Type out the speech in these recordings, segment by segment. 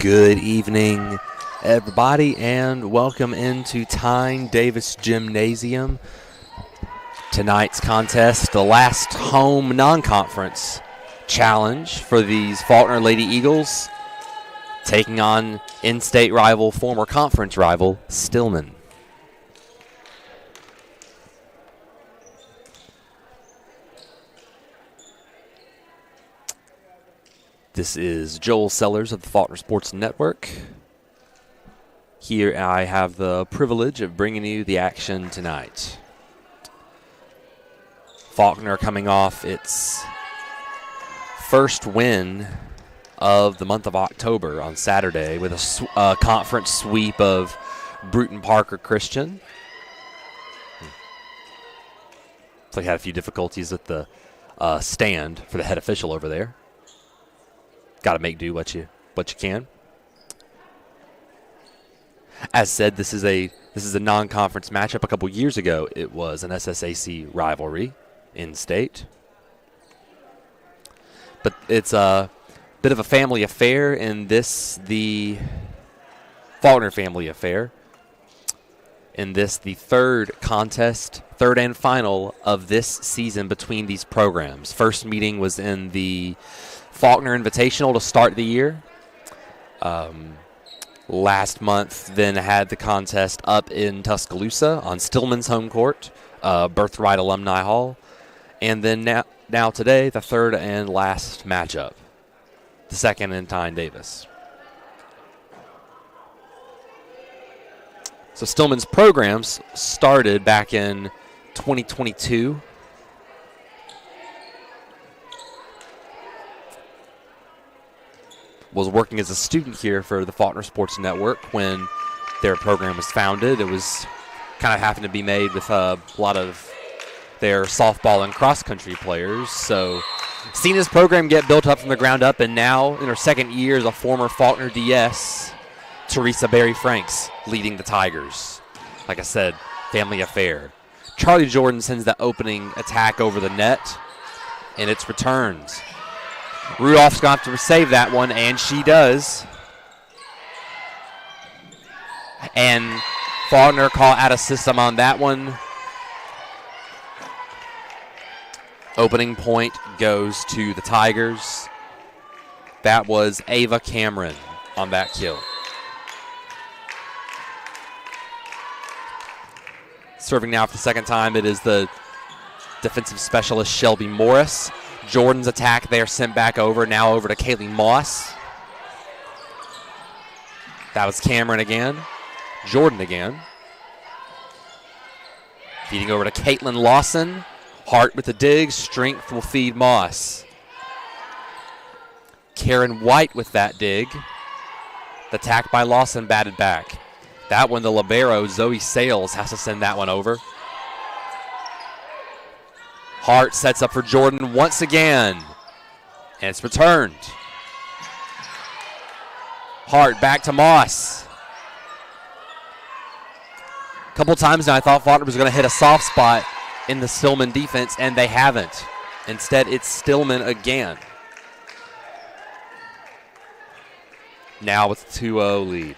Good evening, everybody, and welcome into Tyne Davis Gymnasium. Tonight's contest, the last home non-conference challenge for these Faulkner Lady Eagles, taking on in-state rival, former conference rival, Stillman. This is Joel Sellers of the Faulkner Sports Network. Here I have the privilege of bringing you the action tonight. Faulkner coming off its first win of the month of October on Saturday with a conference sweep of Bruton Parker Christian. Looks like I had a few difficulties with the stand for the head official over there. Got to make do what you can. As said, this is a non-conference matchup. A couple years ago, it was an SSAC rivalry in state, but it's a bit of a family affair. In this, the Faulkner family affair. In this, the third and final of this season between these programs. First meeting was in the Faulkner Invitational to start the year. Last month, then had the contest up in Tuscaloosa on Stillman's home court, Birthright Alumni Hall. And then now today, the third and last matchup, the second in Tyne Davis. So Stillman's programs started back in 2022. Was working as a student here for the Faulkner Sports Network when their program was founded. It was kind of happened to be made with a lot of their softball and cross-country players. So seen his program get built up from the ground up, and now in her second year as a former Faulkner DS, Teresa Berry-Franks leading the Tigers. Like I said, family affair. Charlie Jordan sends the opening attack over the net, and it's returned. Rudolph's going to have to save that one, and she does. And Faulkner call out of system on that one. Opening point goes to the Tigers. That was Ava Cameron on that kill. Serving now for the second time, it is the defensive specialist Shelby Morris. Jordan's attack there sent back over, now over to Kaylee Moss. That was Cameron again. Jordan again. Feeding over to Caitlin Lawson. Hart with the dig. Strength will feed Moss. Karen White with that dig. The attack by Lawson batted back. That one, the libero, Zoe Sales, has to send that one over. Hart sets up for Jordan once again, and it's returned. Hart back to Moss. A couple times now I thought Faulkner was going to hit a soft spot in the Stillman defense, and they haven't. Instead, it's Stillman again. Now with a 2-0 lead.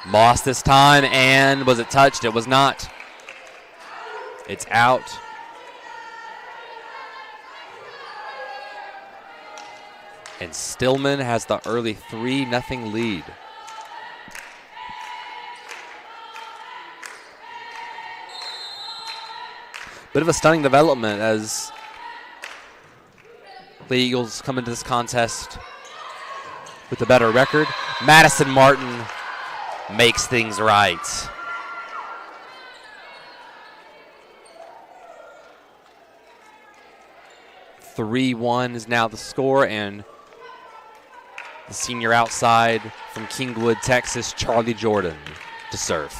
Moss this time, and was it touched? It was not. It's out. And Stillman has the early 3-0 lead. Bit of a stunning development as the Eagles come into this contest with a better record. Madison Martin makes things right. (3-1) is now the score, and the senior outside from Kingwood, Texas, Charlie Jordan, to serve.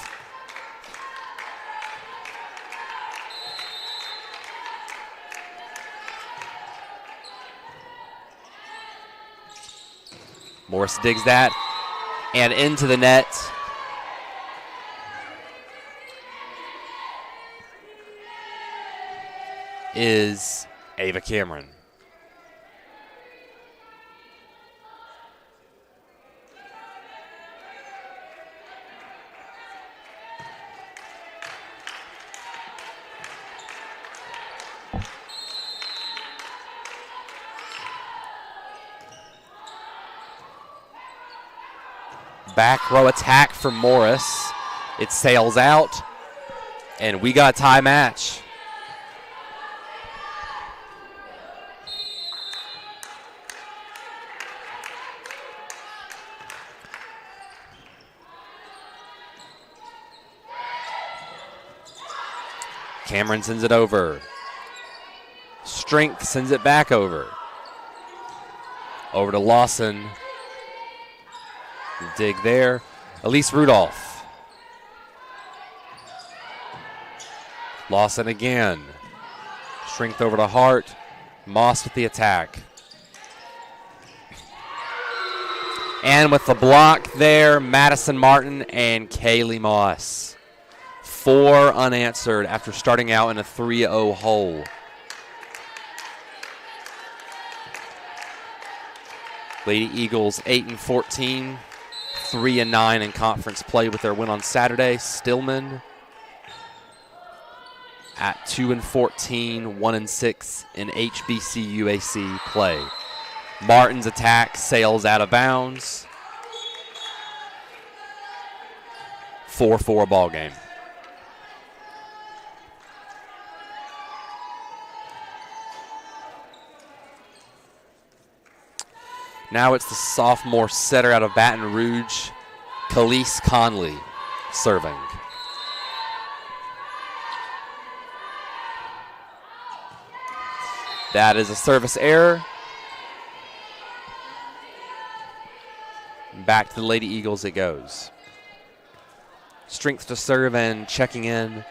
Morris digs that, and into the net. is Ava Cameron. Back row attack from Morris. It sails out, and we got a tie match. Cameron sends it over. Strength sends it back over. Over to Lawson. Dig there. Elise Rudolph. Lawson again. Strength over to Hart. Moss with the attack. And with the block there, Madison Martin and Kaylee Moss. 4 unanswered after starting out in a 3-0 hole. Lady Eagles 8-14. 3-9 in conference play with their win on Saturday. Stillman at 2-14, 1-6 in HBC UAC play. Martin's attack sails out of bounds. 4-4 ball game. Now it's the sophomore setter out of Baton Rouge, Khalees Conley, serving. That is a service error. Back to the Lady Eagles it goes. Strength to serve and checking in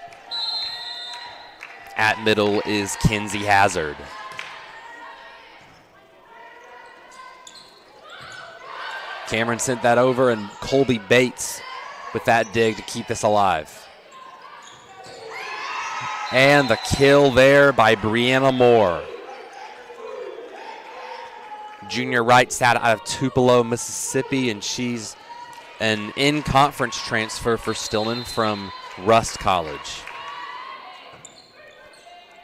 at middle is Kinsey Hazard. Cameron sent that over, and Colby Bates with that dig to keep this alive. And the kill there by Brianna Moore. Junior right side out of Tupelo, Mississippi, and she's an in-conference transfer for Stillman from Rust College.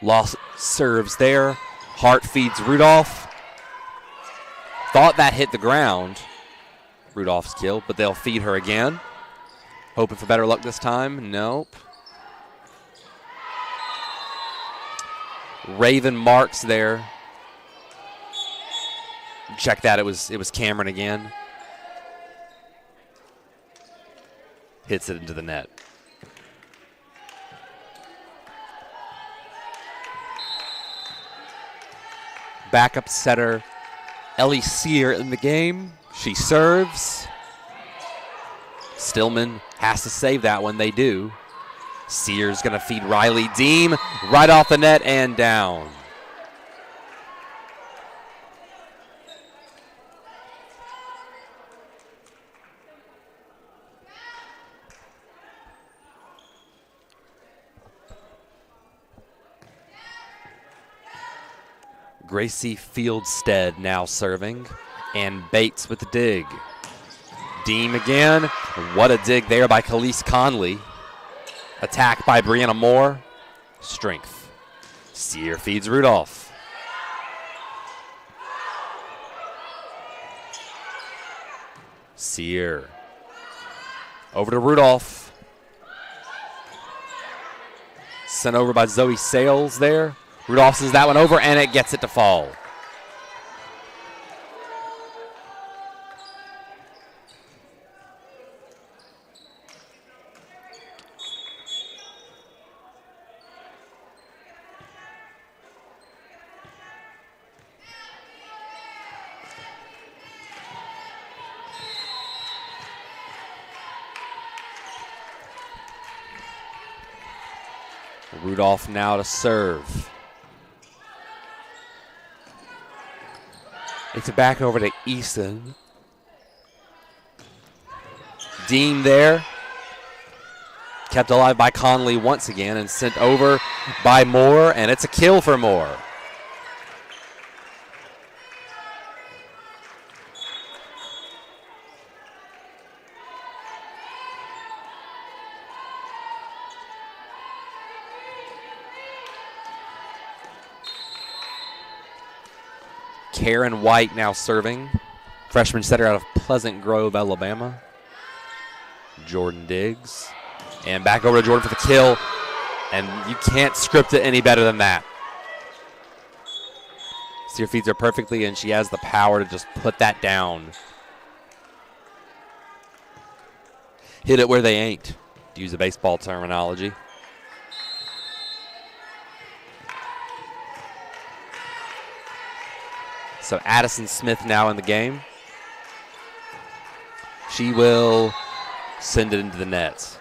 Lost serves there. Hart feeds Rudolph. Thought that hit the ground. Rudolph's kill, but they'll feed her again. Hoping for better luck this time. Nope. Raven marks there. Check that. It was Cameron again. Hits it into the net. Backup setter Ellie Sear in the game. She serves. Stillman has to save that one. They do. Sear's going to feed Riley Deem right off the net and down. Gracie Fieldstead now serving. And Bates with the dig. Deem again. What a dig there by Khalees Conley. Attack by Brianna Moore. Strength. Sear feeds Rudolph. Sear. Over to Rudolph. Sent over by Zoe Sales there. Rudolph sends that one over, and it gets it to fall. Rudolph now to serve. It's back over to Easton. Deem there. kept alive by Conley once again and sent over by Moore, and it's a kill for Moore. Karen White now serving. Freshman setter out of Pleasant Grove, Alabama. Jordan Diggs. And back over to Jordan for the kill. And you can't script it any better than that. Sear feeds her perfectly, and she has the power to just put that down. Hit it where they ain't, to use a baseball terminology. So Addison Smith now in the game. She will send it into the nets.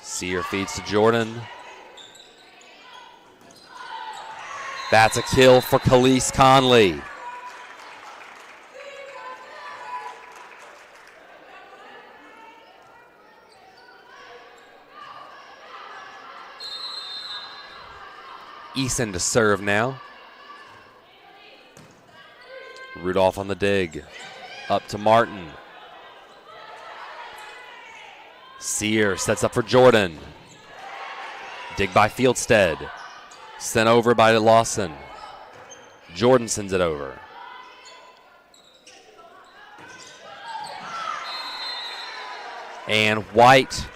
Sear feeds to Jordan. That's a kill for Khalees Conley. Eason to serve now. Rudolph on the dig. Up to Martin. Sear sets up for Jordan. Dig by Fieldstead. Sent over by Lawson. Jordan sends it over. And White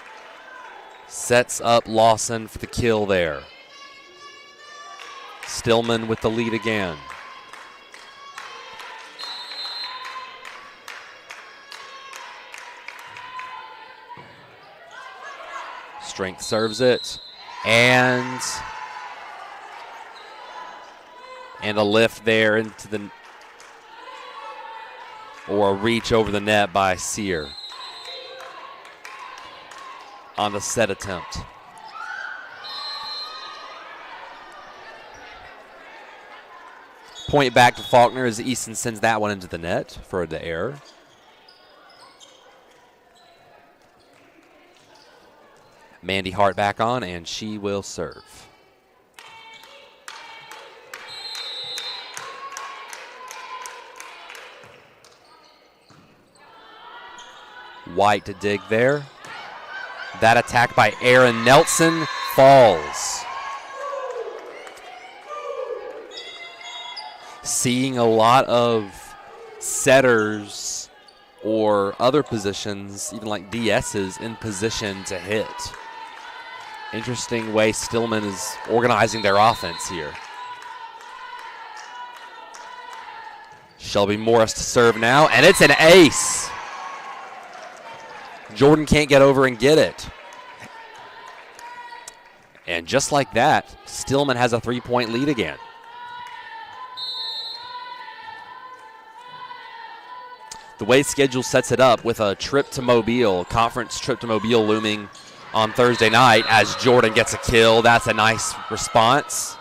sets up Lawson for the kill there. Stillman with the lead again. Strength serves it. And a lift there into the, or a reach over the net by Sear on the set attempt. Point back to Faulkner as Easton sends that one into the net for the error. Mandy Hart back on, and she will serve. White to dig there. That attack by Aaron Nelson falls. Seeing a lot of setters or other positions, even like DSs, in position to hit. Interesting way Stillman is organizing their offense here. Shelby Morris to serve now, and it's an ace. Jordan can't get over and get it. And just like that, Stillman has a 3-point lead again. The way schedule sets it up with a trip to Mobile, conference trip to Mobile looming on Thursday night as Jordan gets a kill. That's a nice response.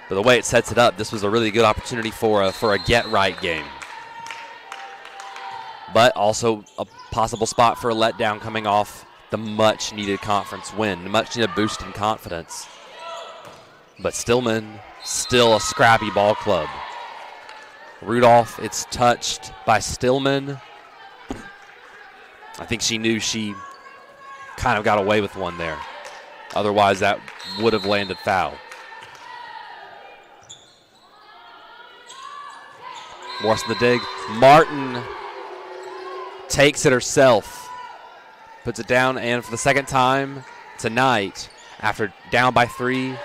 But the way it sets it up, this was a really good opportunity for a get-right game. But also a possible spot for a letdown coming off the much-needed conference win, the much-needed boost in confidence. But Stillman, still a scrappy ball club. Rudolph, it's touched by Stillman. I think she knew she kind of got away with one there. Otherwise, that would have landed foul. Morris in the dig. Martin takes it herself. Puts it down, and for the second time tonight, after down by 3,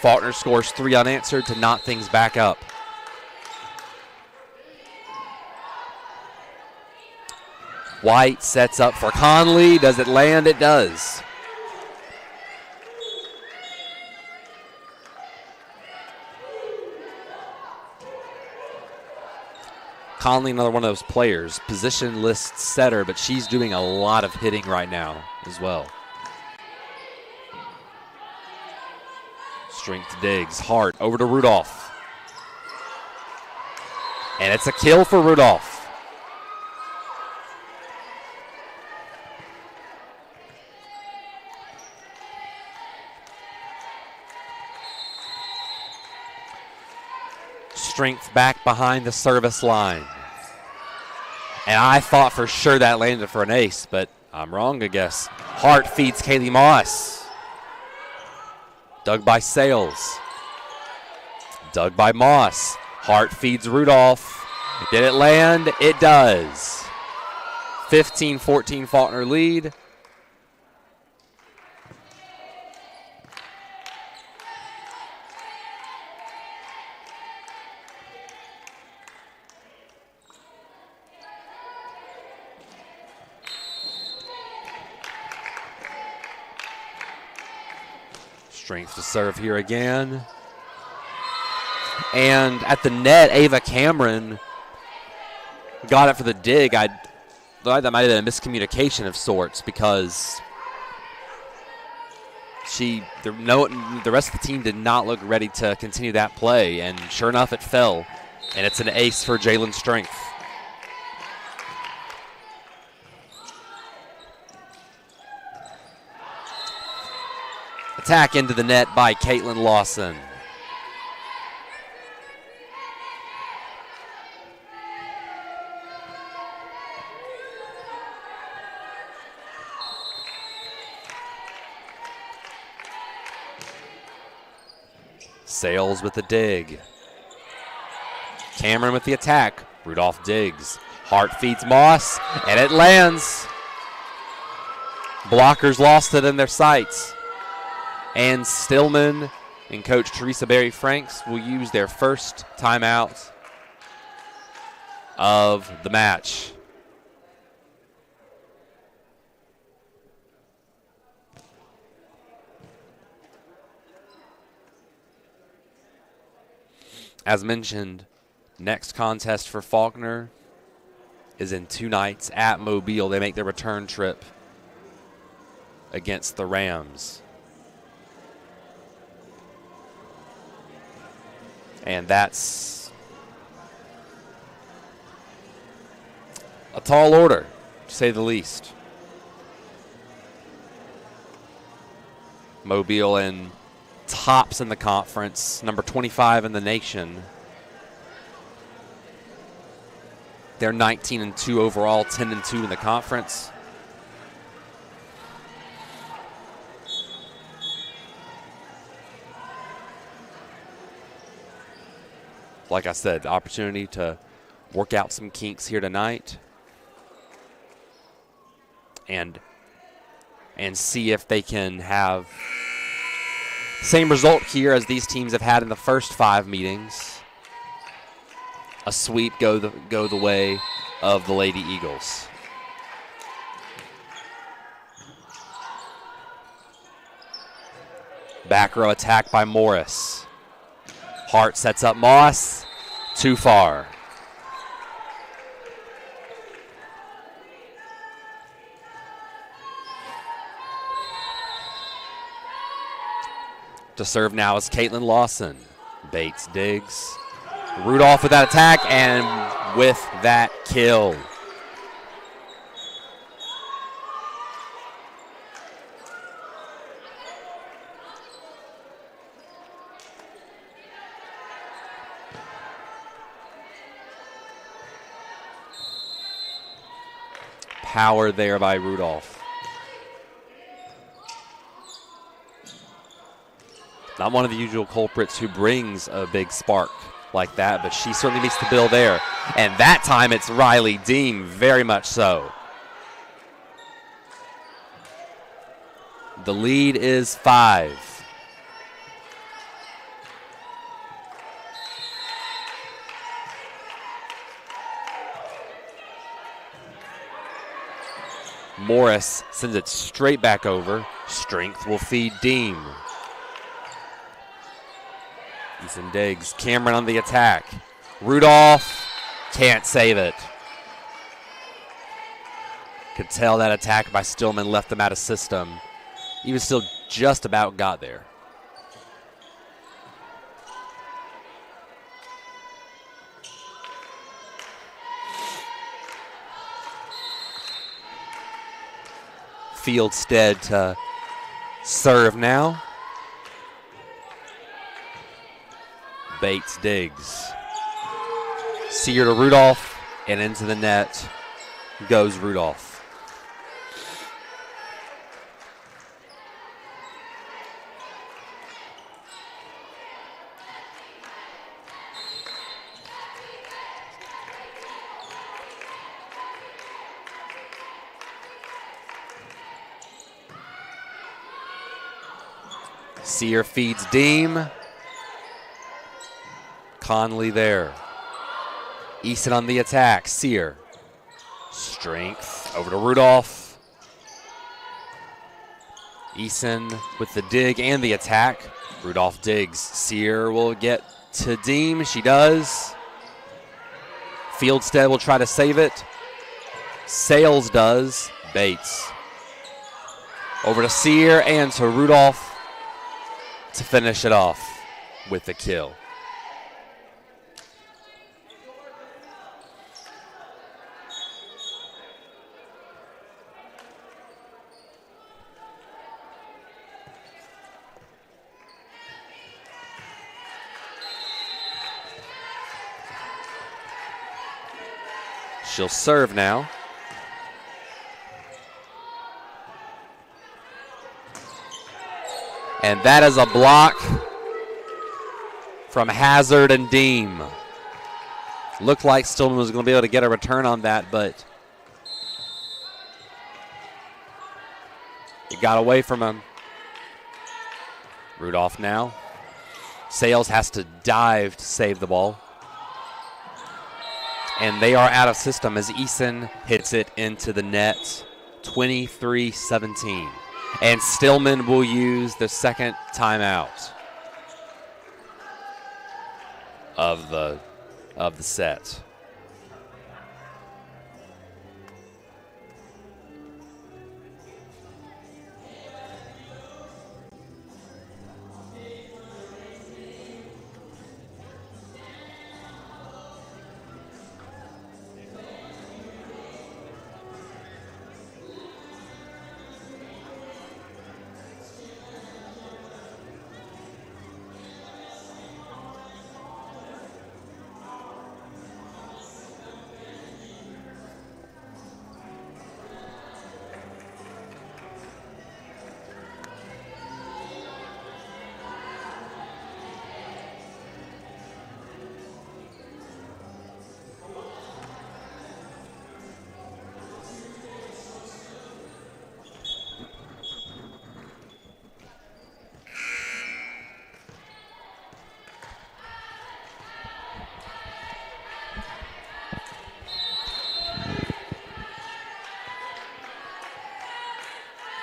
Faulkner scores 3 unanswered to knot things back up. White sets up for Conley. Does it land? It does. Conley, another one of those players, position list setter, but she's doing a lot of hitting right now as well. Strength to Diggs. Hart over to Rudolph. And it's a kill for Rudolph. Strength back behind the service line. And I thought for sure that landed for an ace, but I'm wrong, I guess. Hart feeds Kaylee Moss. Dug by Sales. Dug by Moss. Hart feeds Rudolph. Did it land? It does. 15-14 Faulkner lead. Strength to serve here again. And at the net, Ava Cameron got it for the dig. I thought that might have been a miscommunication of sorts because the rest of the team did not look ready to continue that play. And sure enough, it fell. And it's an ace for Jalen Strength. Attack into the net by Caitlin Lawson. Sales with the dig. Cameron with the attack. Rudolph digs. Hart feeds Moss, and it lands. Blockers lost it in their sights. And Stillman and Coach Teresa Berry-Franks will use their first timeout of the match. As mentioned, next contest for Faulkner is in 2 nights at Mobile. They make their return trip against the Rams. And that's a tall order, to say the least. Mobile in tops in the conference, number 25 in the nation. They're 19-2 overall, 10-2 in the conference. Like I said, the opportunity to work out some kinks here tonight and see if they can have the same result here as these teams have had in the first 5 meetings. A sweep go the way of the Lady Eagles. Back row attack by Morris. Hart sets up Moss. Too far. To serve now is Caitlin Lawson. Bates digs. Rudolph with that attack and with that kill. Power there by Rudolph. Not one of the usual culprits who brings a big spark like that, but she certainly meets the bill there. And that time it's Riley Deem, very much so. The lead is 5. Morris sends it straight back over. Strength will feed Deem. Eason digs. Cameron on the attack. Rudolph Can't save it. Could tell that attack by Stillman left him out of system. He was still just about got there. Fieldstead to serve now. Bates digs. Sear to Rudolph, and into the net goes Rudolph. Sear feeds Deem. Conley there. Easton on the attack. Sear. Strength over to Rudolph. Easton with the dig and the attack. Rudolph digs. Sear will get to Deem. She does. Fieldstead will try to save it. Sales does. Bates. Over to Sear and to Rudolph to finish it off with the kill. She'll serve now. And that is a block from Hazard and Deem. Looked like Stillman was going to be able to get a return on that, but it got away from him. Rudolph now. Sales has to dive to save the ball. And they are out of system as Eason hits it into the net, 23-17. And Stillman will use the second timeout of the set.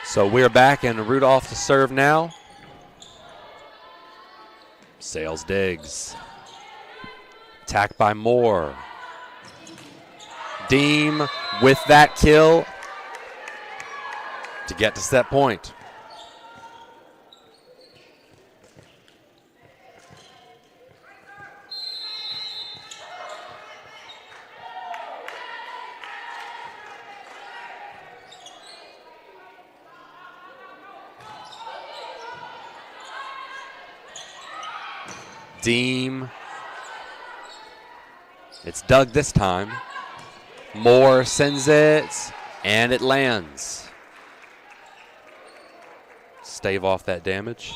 So we're back, and Rudolph to serve now. Sales digs. Attack by Moore. Deem with that kill to get to set point. Deem. It's dug this time. Moore sends it, and it lands. Stave off that damage.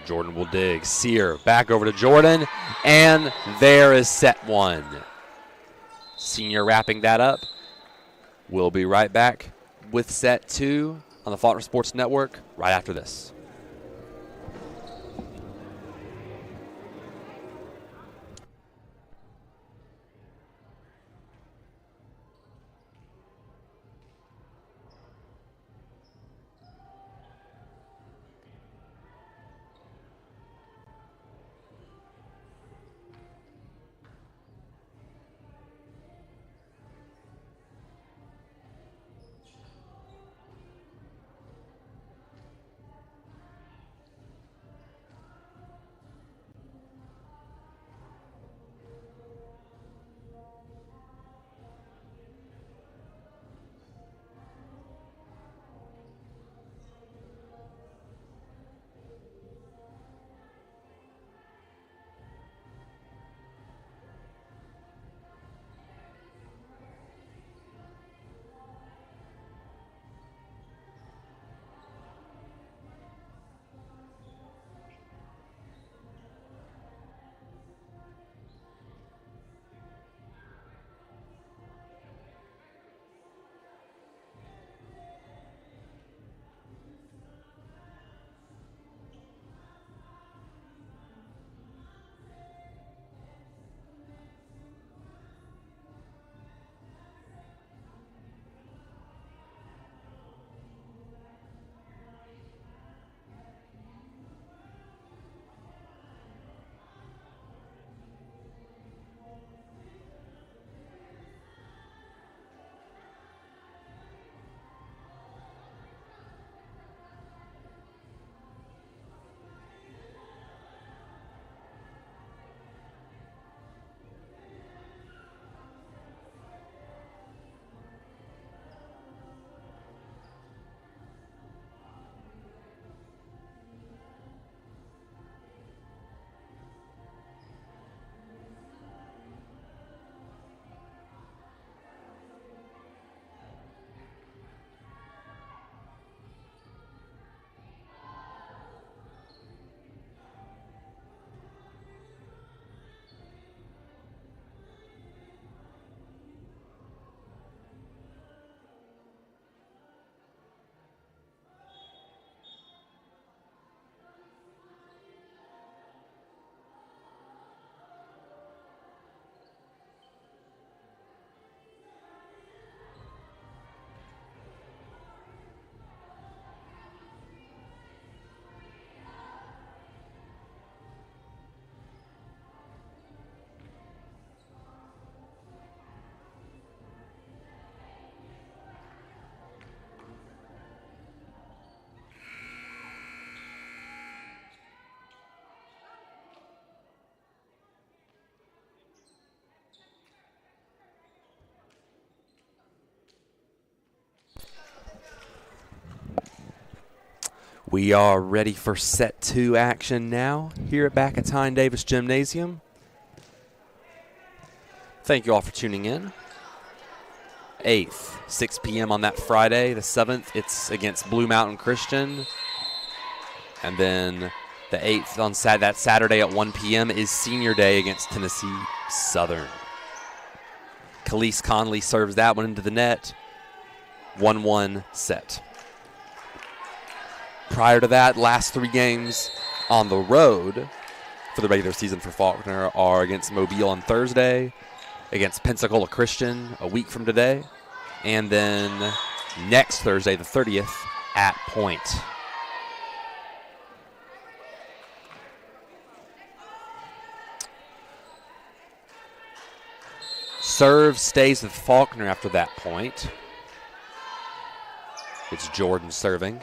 Jordan will dig. Sear back over to Jordan, and there is set one. Senior wrapping that up. We'll be right back with set two on the Faulkner Sports Network right after this. We are ready for set 2 action now here at Backatine Davis Gymnasium. Thank you all for tuning in. 8th, 6 p.m. on that Friday, the 7th, it's against Blue Mountain Christian. And then the 8th on that Saturday at 1 p.m. is Senior Day against Tennessee Southern. Khalees Conley serves that one into the net. 1-1 set. Prior to that, last 3 games on the road for the regular season for Faulkner are against Mobile on Thursday, against Pensacola Christian a week from today, and then next Thursday, the 30th, at Point. Serve stays with Faulkner after that point. It's Jordan serving.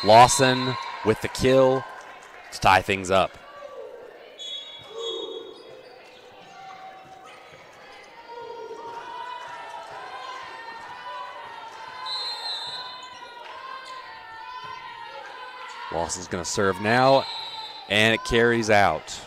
Lawson with the kill to tie things up. Lawson's going to serve now, and it carries out.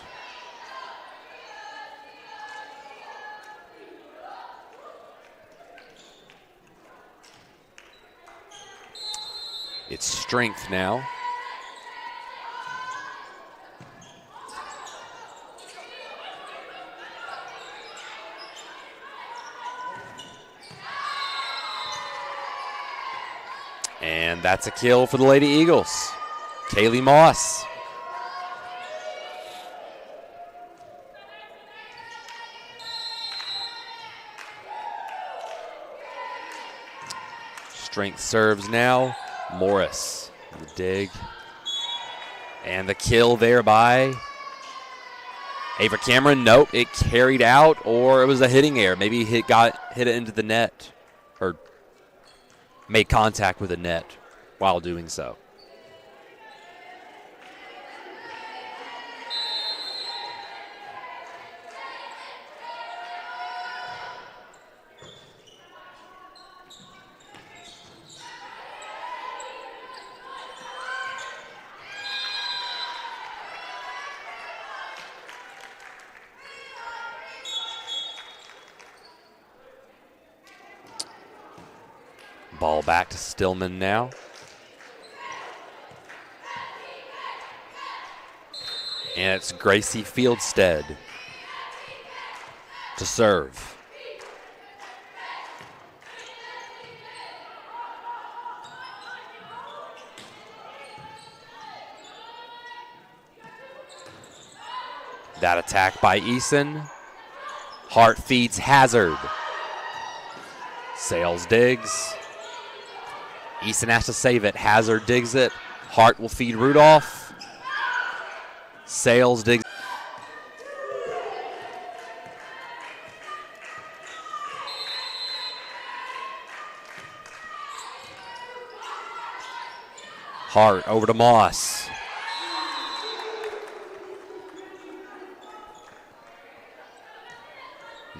It's strength now. And that's a kill for the Lady Eagles. Kaylee Moss. Strength serves now. Morris, the dig. And the kill there by Ava Cameron. Nope, it carried out, or it was a hitting error. Maybe hit it into the net, or made contact with the net while doing so. Ball back to Stillman now. And it's Gracie Fieldstead to serve. That attack by Eason. Hart feeds Hazard. Sales digs. Easton has to save it. Hazard digs it. Hart will feed Rudolph. Sales digs. Hart over to Moss.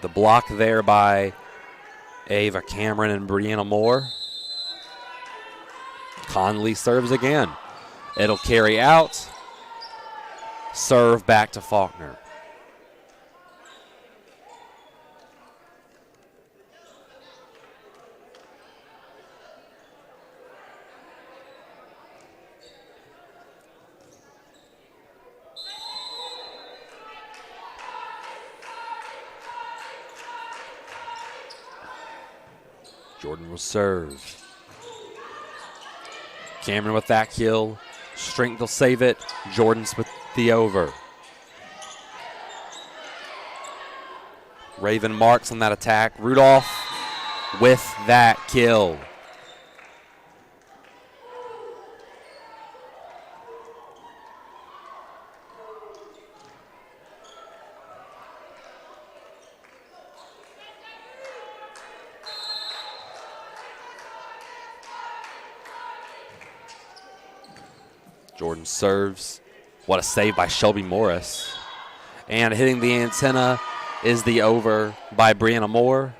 The block there by Ava Cameron and Brianna Moore. Conley serves again. It'll carry out. Serve back to Faulkner. Jordan will serve. Cameron with that kill. Strength will save it. Jordan's with the over. Raven marks on that attack. Rudolph with that kill. Jordan serves. What a save by Shelby Morris. And hitting the antenna is the over by Brianna Moore.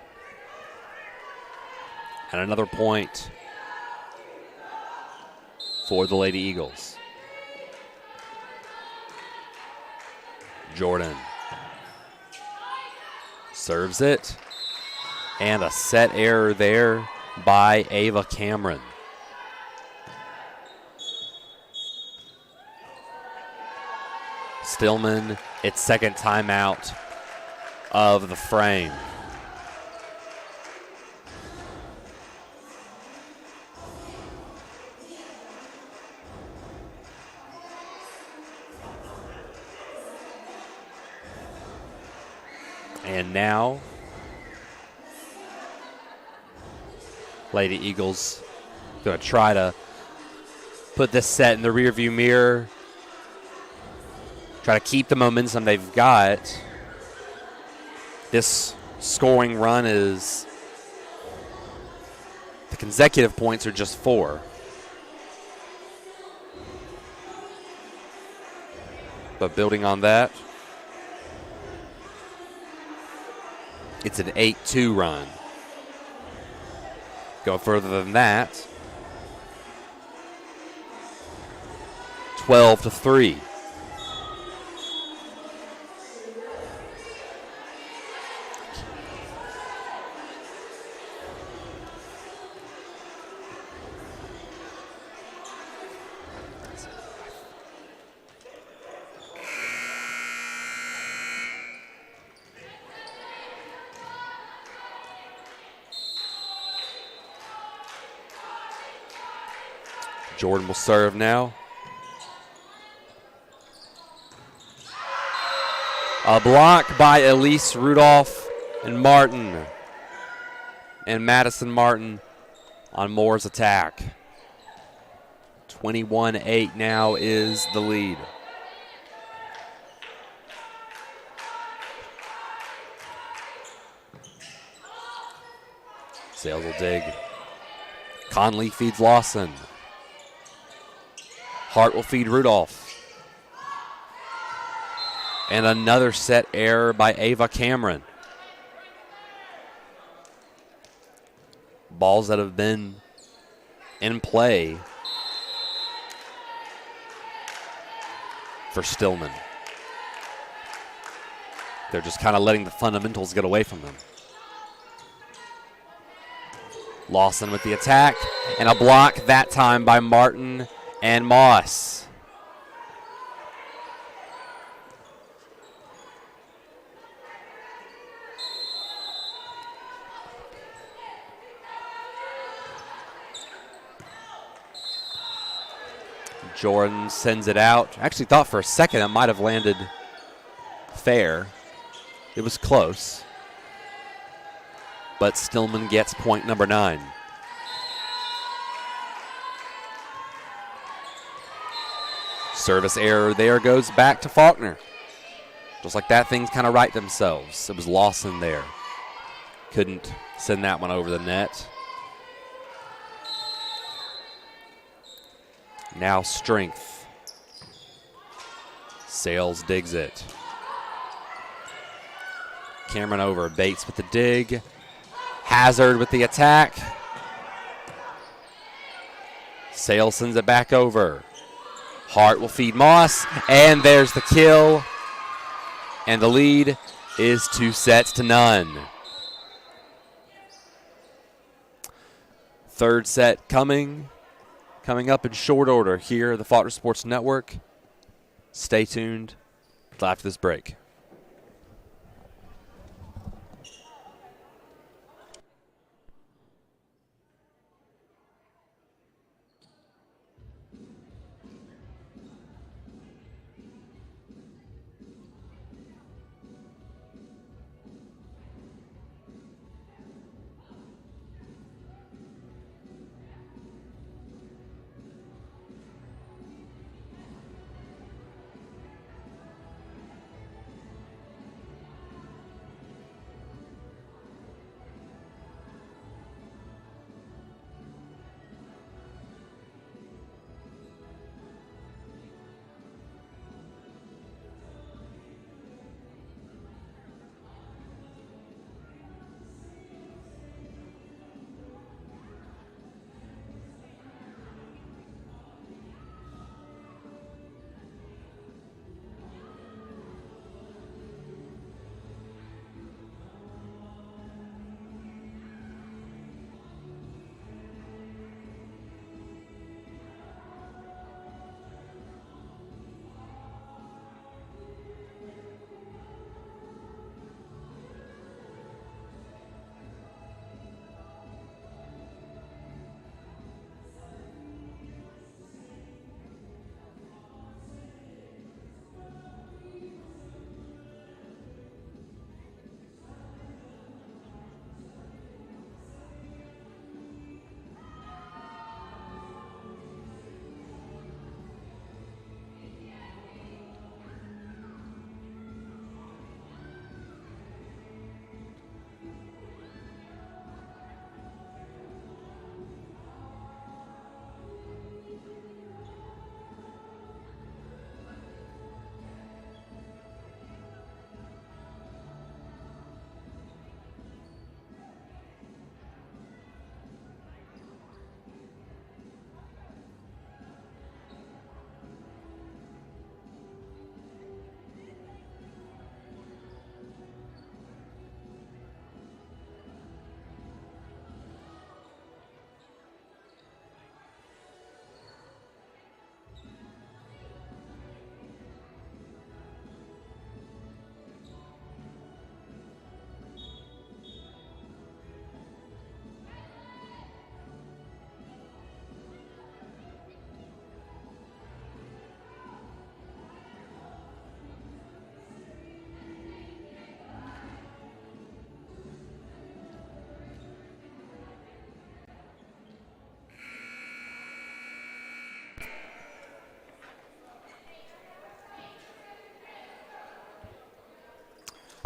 And another point for the Lady Eagles. Jordan serves it. And a set error there by Ava Cameron. Stillman, its second timeout of the frame. And now, Lady Eagles going to try to put this set in the rearview mirror. Try to keep the momentum they've got. This scoring run is, the consecutive points are just 4. But building on that, it's an 8-2 run. Go further than that. 12-3. Jordan will serve now. A block by Elise Rudolph and Martin. And Madison Martin on Moore's attack. 21-8 now is the lead. Sales will dig. Conley feeds Lawson. Hart will feed Rudolph. And another set error by Ava Cameron. Balls that have been in play for Stillman. They're just kind of letting the fundamentals get away from them. Lawson with the attack, and a block that time by Martin and Moss. Jordan sends it out. I actually thought for a second it might have landed fair. It was close. But Stillman gets point number 9. Service error there goes back to Faulkner. Just like that, things kind of right themselves. It was Lawson there. Couldn't send that one over the net. Now strength. Sales digs it. Cameron over. Bates with the dig. Hazard with the attack. Sales sends it back over. Hart will feed Moss, and there's the kill. And the lead is 2-0. Third set coming up in short order here at the Faulkner Sports Network. Stay tuned after this break.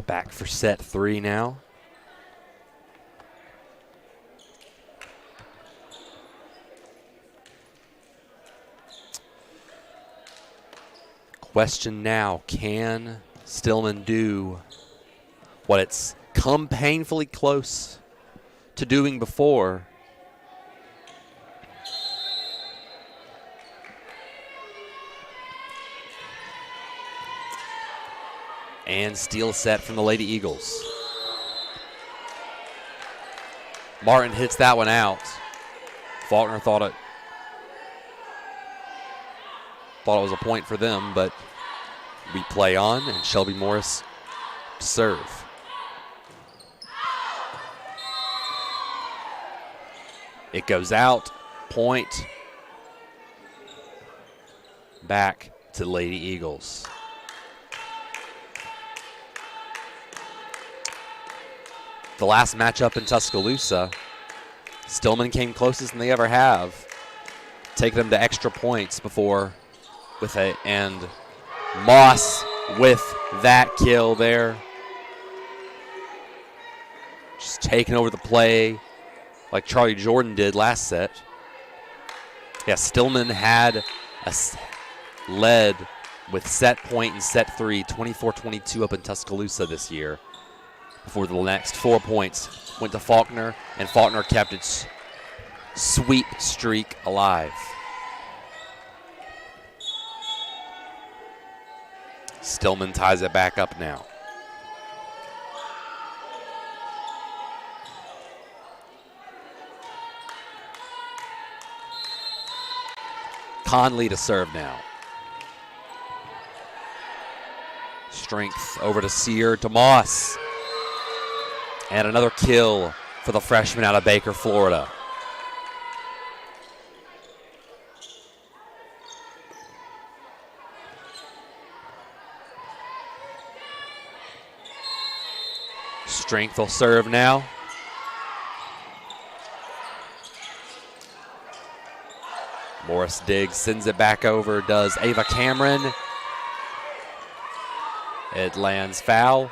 Back for set 3 now. Question now, can Stillman do what it's come painfully close to doing before? And steal set from the Lady Eagles. Martin hits that one out. Faulkner thought it was a point for them, but we play on, and Shelby Morris to serve. It goes out, point, back to Lady Eagles. The last matchup in Tuscaloosa, Stillman came closest than they ever have, taking them to extra points before and Moss with that kill there. Just taking over the play like Charlie Jordan did last set. Yeah, Stillman had led with set point in set 3, 24-22 up in Tuscaloosa this year. Before the next 4 points went to Faulkner, and Faulkner kept its sweep streak alive. Stillman ties it back up now. Conley to serve now. Strength over to Sear, to Moss. And another kill for the freshman out of Baker, Florida. Strength will serve now. Morris Diggs sends it back over, does Ava Cameron. It lands foul.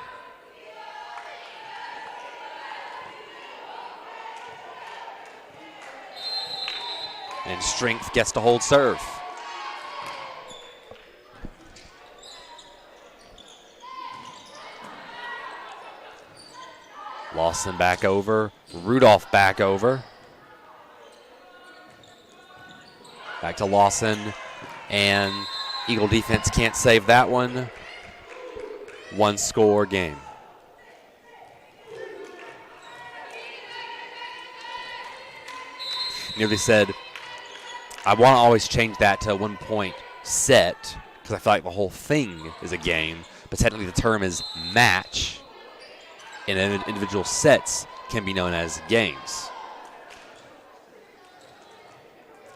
And Strength gets to hold serve. Lawson back over. Rudolph back over. Back to Lawson. And Eagle defense can't save that one. One score game. Nearly said, I want to always change that to 1 point set because I feel like the whole thing is a game, but technically the term is match, and individual sets can be known as games.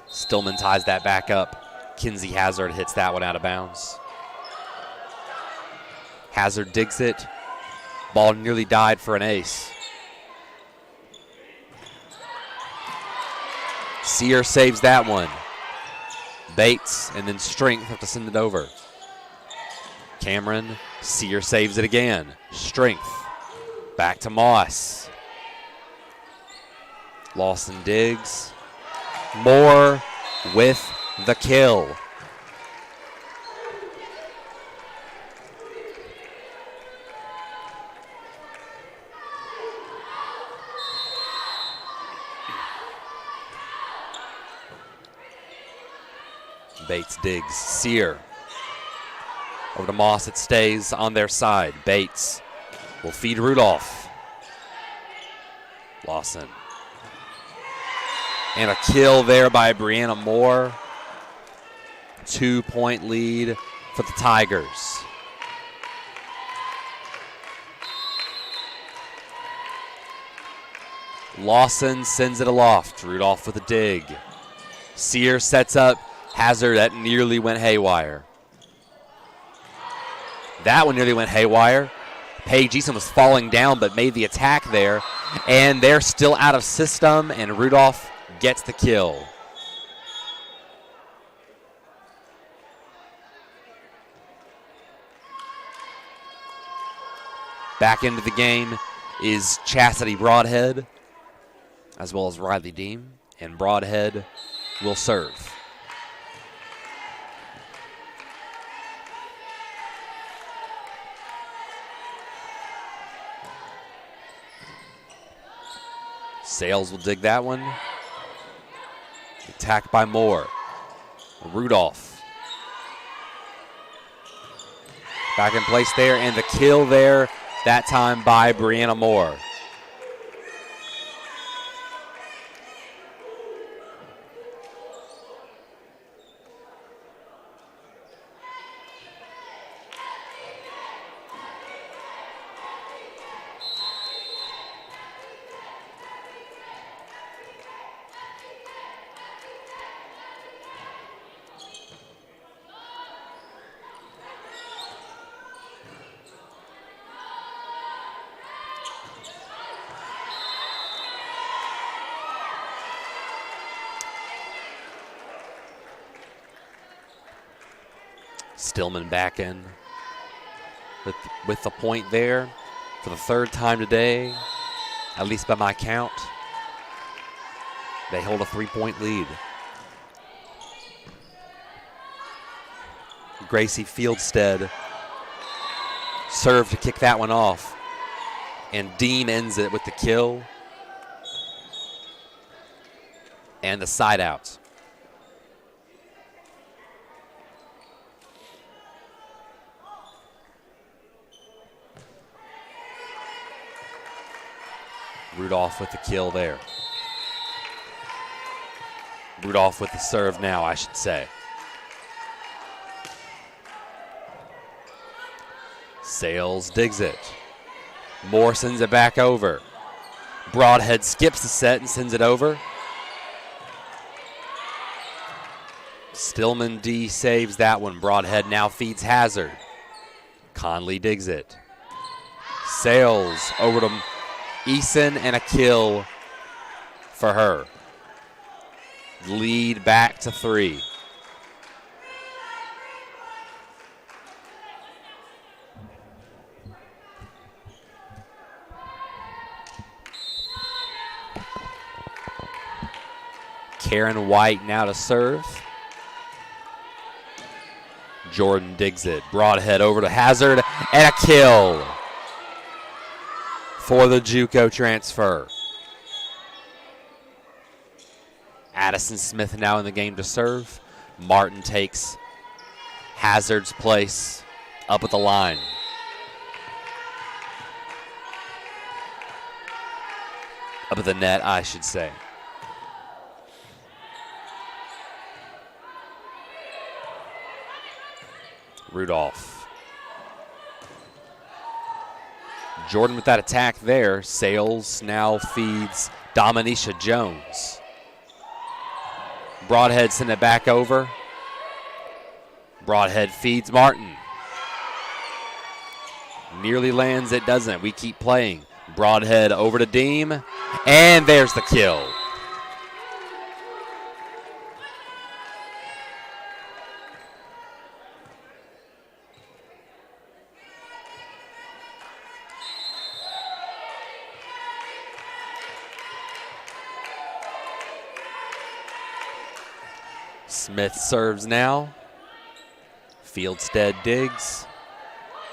Stillman ties that back up. Kinsey Hazard hits that one out of bounds. Hazard digs it. Ball nearly died for an ace. Sear saves that one. Bates and then Strength have to send it over. Cameron, Sear saves it again. Strength. Back to Moss. Lawson digs. Moore with the kill. Bates digs. Sear. Over to Moss. It stays on their side. Bates will feed Rudolph. Lawson. And a kill there by Brianna Moore. 2 point lead for the Tigers. Lawson sends it aloft. Rudolph with a dig. Sear sets up. Hazard, that nearly went haywire. That one nearly went haywire. Paige Eason was falling down but made the attack there. And they're still out of system, and Rudolph gets the kill. Back into the game is Chastity Broadhead, as well as Riley Deem, and Broadhead will serve. Sales will dig that one. Attacked by Moore. Rudolph. Back in place there, and the kill there, that time by Brianna Moore. Stillman back in with the point there for the third time today, at least by my count. They hold a 3-point lead. Gracie Fieldstead served to kick that one off, and Deem ends it with the kill and the side out. Rudolph with the kill there. Rudolph with the serve now, I should say. Sales digs it. Moore sends it back over. Broadhead skips the set and sends it over. Stillman D saves that one. Broadhead now feeds Hazard. Conley digs it. Sales over to Eason, and a kill for her. Lead back to 3. Karen White now to serve. Jordan digs it. Broadhead over to Hazard, and a kill for the JUCO transfer. Addison Smith now in the game to serve. Martin takes Hazard's place up at the line. Up at the net, I should say. Rudolph. Jordan with that attack there. Sales now feeds Dominisha Jones. Broadhead send it back over. Broadhead feeds Martin. Nearly lands, it doesn't. We keep playing. Broadhead over to Deem, and there's the kill. Smith serves now. Fieldstead digs.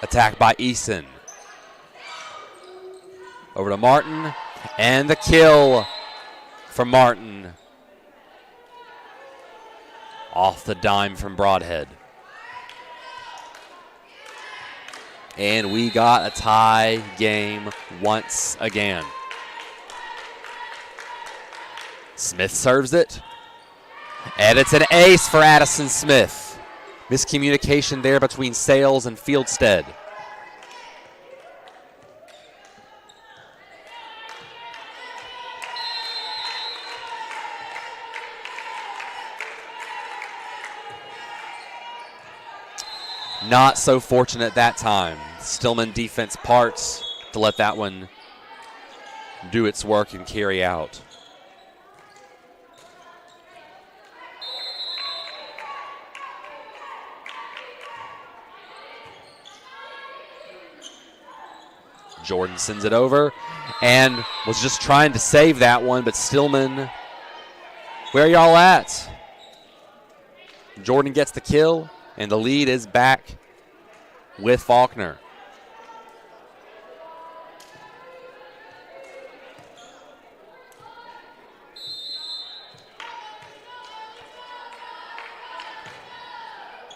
Attacked by Eason. Over to Martin. And the kill for Martin. Off the dime from Broadhead. And we got a tie game once again. Smith serves it. And it's an ace for Addison Smith. Miscommunication there between Sales and Fieldstead. Not so fortunate that time. Stillman defense parts to let that one do its work and carry out. Jordan sends it over and was just trying to save that one, but Stillman, where y'all at? Jordan gets the kill, and the lead is back with Faulkner.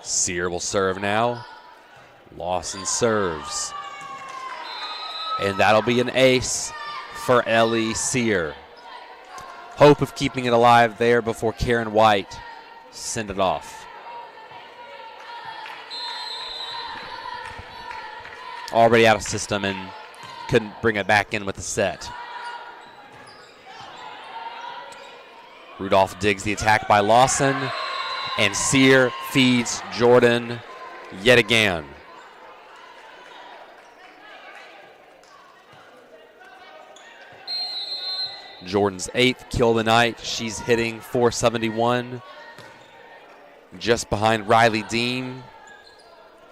Sear will serve now. Lawson serves. And that'll be an ace for Ellie Sear. Hope of keeping it alive there before Karen White send it off. Already out of system and couldn't bring it back in with the set. Rudolph digs the attack by Lawson, and Sear feeds Jordan yet again. Jordan's 8th kill of the night. She's hitting .471. Just behind Riley Dean,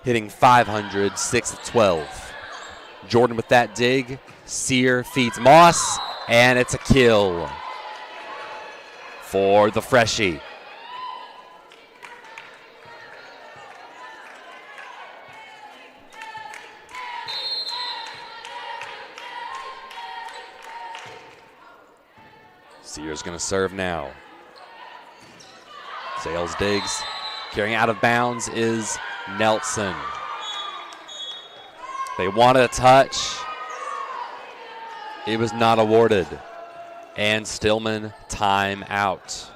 hitting .500, 6-12. Jordan with that dig. Sear feeds Moss, and it's a kill for the freshie. Sear's going to serve now. Sales digs. Carrying out of bounds is Nelson. They wanted a touch. It was not awarded. And Stillman time out.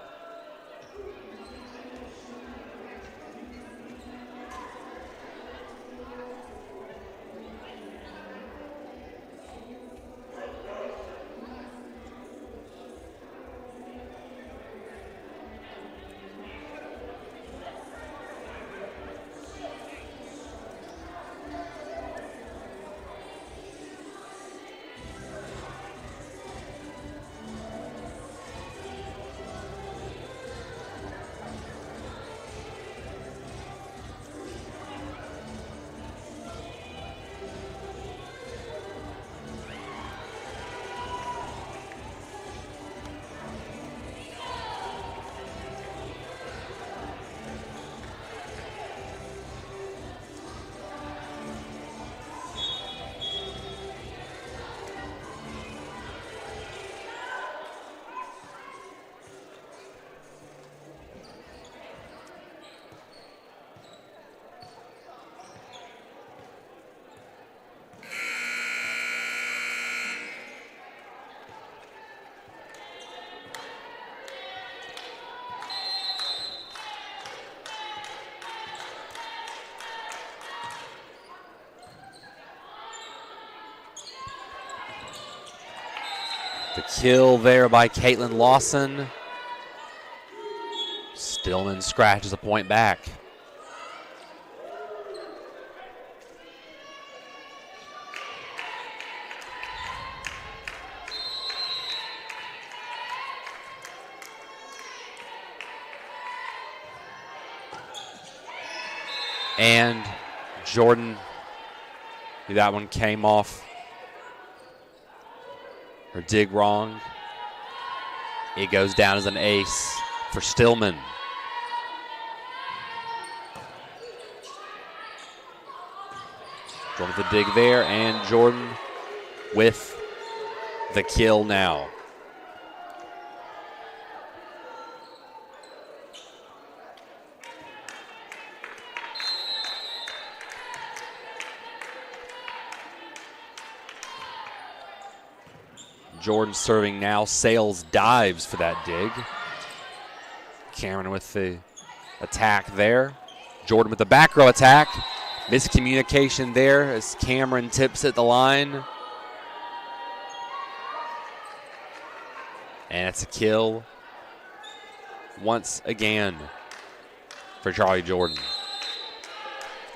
The kill there by Caitlin Lawson. Stillman scratches a point back. And Jordan, that one came off her dig wrong. It goes down as an ace for Stillman. Jordan with the dig there, and Jordan with the kill now. Jordan serving now. Sales dives for that dig. Cameron with the attack there. Jordan with the back row attack. Miscommunication there as Cameron tips at the line. And it's a kill once again for Charlie Jordan.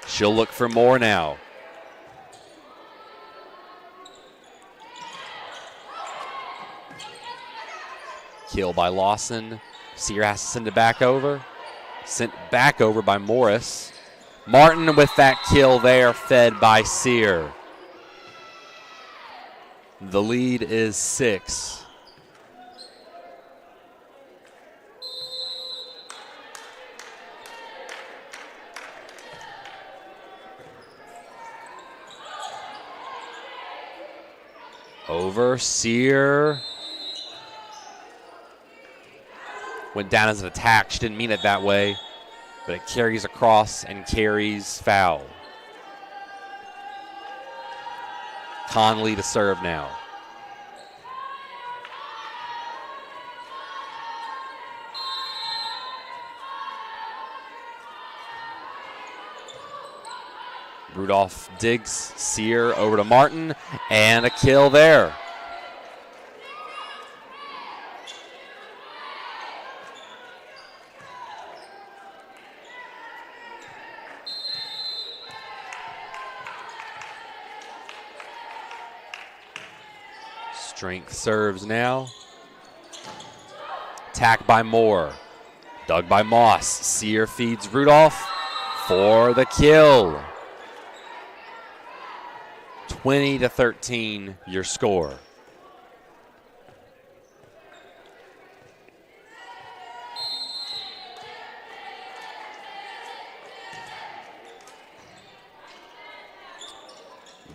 She'll look for more now. Kill by Lawson. Sear has to send it back over. Sent back over by Morris. Martin with that kill there, fed by Sear. The lead is 6. Over, Sear. Went down as an attack. She didn't mean it that way, but it carries across and carries foul. Conley to serve now. Rudolph digs, Sear over to Martin, and a kill there. Strength serves now. Attack by Moore. Dug by Moss. Sear feeds Rudolph for the kill. 20-13, your score.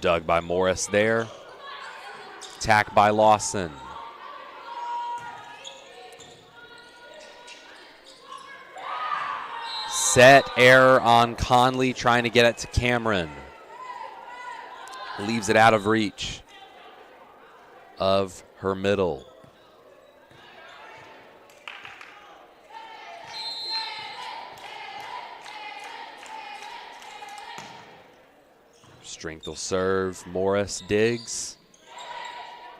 Dug by Morris there. Attack by Lawson. Set error on Conley, trying to get it to Cameron. Leaves it out of reach of her middle. Strength will serve. Morris digs.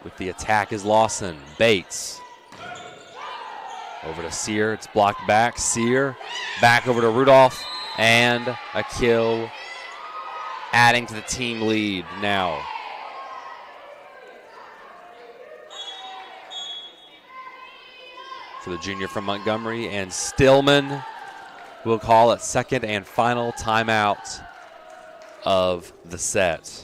With the attack is Lawson. Bates. Over to Sear. It's blocked back. Sear back over to Rudolph. And a kill, adding to the team lead now. For the junior from Montgomery. And Stillman will call it second and final timeout of the set.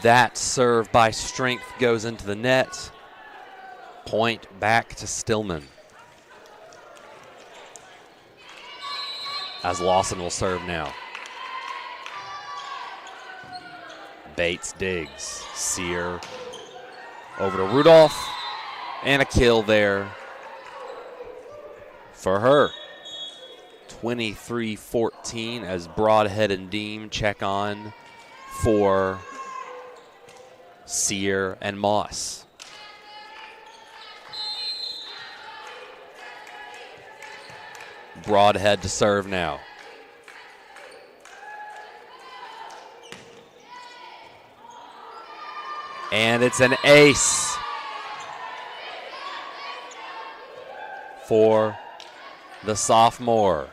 That serve by Strength goes into the net. Point back to Stillman. As Lawson will serve now. Bates digs. Sear over to Rudolph. And a kill there for her. 23-14 as Broadhead and Deem check on for Sear and Moss. Broadhead to serve now. And it's an ace for the sophomore.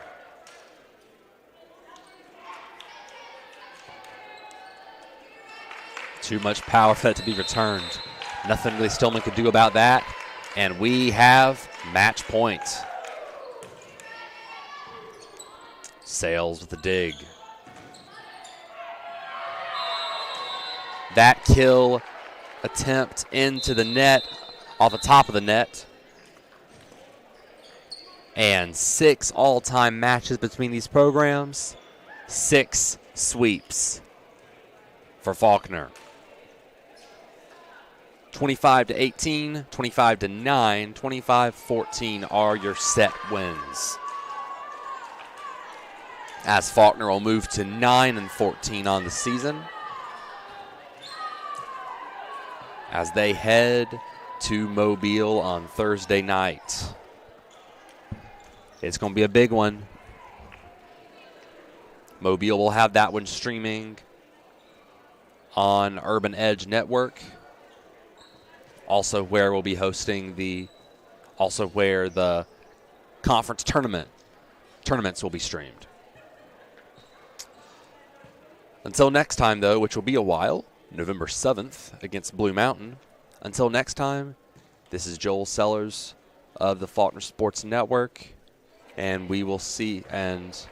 Too much power for that to be returned. Nothing really Stillman could do about that. And we have match point. Sales with the dig. That kill attempt into the net, off the top of the net. And 6 all-time matches between these programs. 6 sweeps for Faulkner. 25-18, 25-9, 25-14 are your set wins. As Faulkner will move to 9-14 on the season, as they head to Mobile on Thursday night. It's going to be a big one. Mobile will have that one streaming on Urban Edge Network. Also where we'll be hosting the conference tournaments will be streamed. Until next time, though, which will be a while, November 7th against Blue Mountain. Until next time, this is Joel Sellers of the Faulkner Sports Network, and we will see and